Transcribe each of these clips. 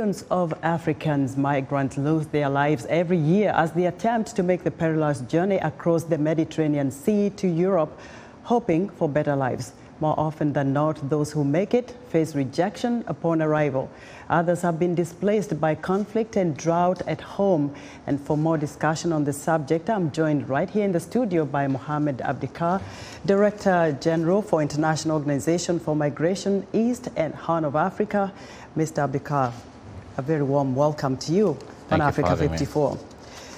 Millions of Africans migrants lose their lives every year as they attempt to make the perilous journey across the Mediterranean Sea to Europe, hoping for better lives. More often than not, those who make it face rejection upon arrival. Others have been displaced by conflict and drought at home. And for more discussion on the subject, I'm joined right here in the studio by Mohammed Abdiker, Director General for International Organization for Migration, East and Horn of Africa. Mr. Abdiker, a very warm welcome to you on Africa54.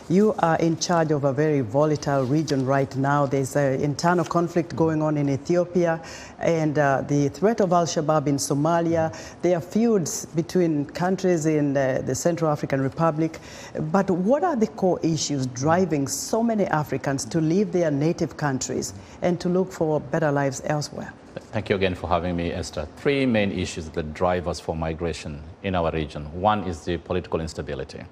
You are in charge of a very volatile region right now. There's an internal conflict going on in Ethiopia and the threat of Al-Shabaab in Somalia. There are feuds between countries in the Central African Republic. But what are the core issues driving so many Africans to leave their native countries and to look for better lives elsewhere? Thank you again for having me, Esther. Three main issues that drive us for migration in our region. One is the political instability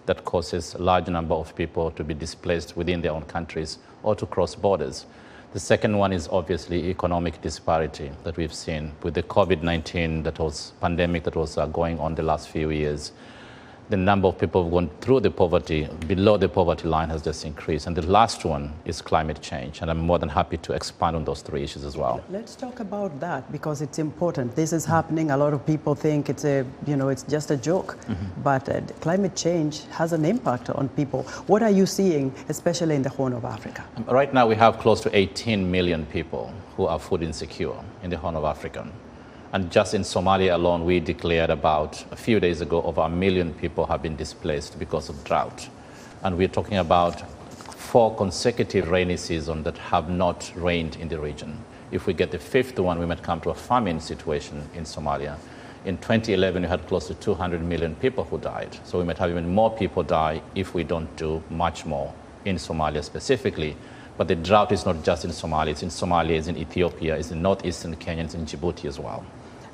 that causes a large number of people to be displaced within their own countries or to cross borders. The second one is obviously economic disparity that we've seen with the COVID-19 pandemic that was going on the last few years. The number of people who've gone through the poverty, below the poverty line, has just increased. And the last one is climate change. And I'm more than happy to expand on those three issues as well. Let's talk about that because it's important. This is happening. A lot of people think it's it's just a joke. But climate change has an impact on people. What are you seeing, especially in the Horn of Africa? Right now, we have close to 18 million people who are food insecure in the Horn of Africa. And just in Somalia alone, we declared about a few days ago over 1 million people have been displaced because of drought. And we're talking about 4 consecutive rainy seasons that have not rained in the region. If we get the 5th one, we might come to a famine situation in Somalia. In 2011, we had close to 200 million people who died. So we might have even more people die if we don't do much more in Somalia specifically. But the drought is not just in Somalia. It's in Somalia, it's in Ethiopia, it's in northeastern Kenya, it's in Djibouti as well.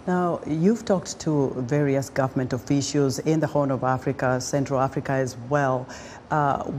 Now, you've talked to various government officials in the Horn of Africa, Central Africa as well.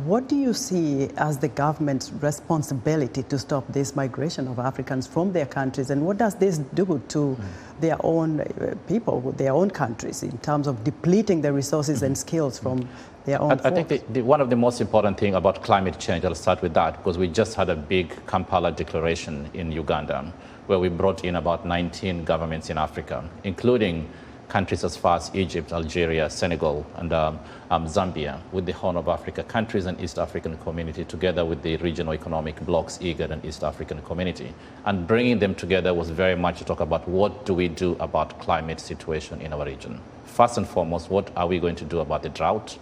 What do you see as the government's responsibility to stop this migration of Africans from their countries? And what does this do to their own people, their own countries, in terms of depleting the resources and skills from their own I think one of the most important things about climate change, I'll start with that, because we just had a big Kampala declaration in Uganda, where we brought in about 19 governments in Africa, including countries as far as Egypt, Algeria, Senegal, and Zambia, with the Horn of Africa countries and East African community, together with the regional economic blocs, IGAD and East African community. And bringing them together was very much to talk about what do we do about climate situation in our region. First and foremost, what are we going to do about the drought?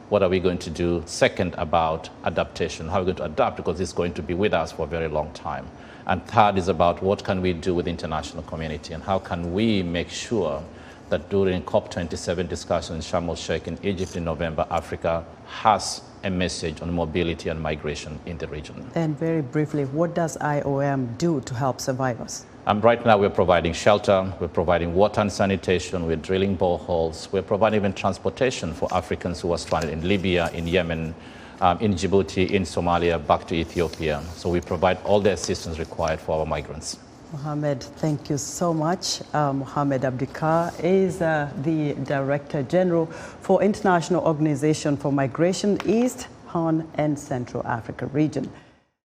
What are we going to do? Second, about adaptation. How are we going to adapt? Because it's going to be with us for a very long time. And third is about what can we do with the international community and how can we make sure that during COP27 discussion in Sharm el-Sheikh in Egypt in November, Africa has a message on mobility and migration in the region. And very briefly, what does IOM do to help survivors? Right now, we're providing shelter, we're providing water and sanitation, we're drilling boreholes, we're providing even transportation for Africans who are stranded in Libya, in Yemen, in Djibouti, in Somalia, back to Ethiopia. So we provide all the assistance required for our migrants. Mohammed, thank you so much. Mohammed Abdiker is the Director General for International Organization for Migration, East, Horn and Central Africa region.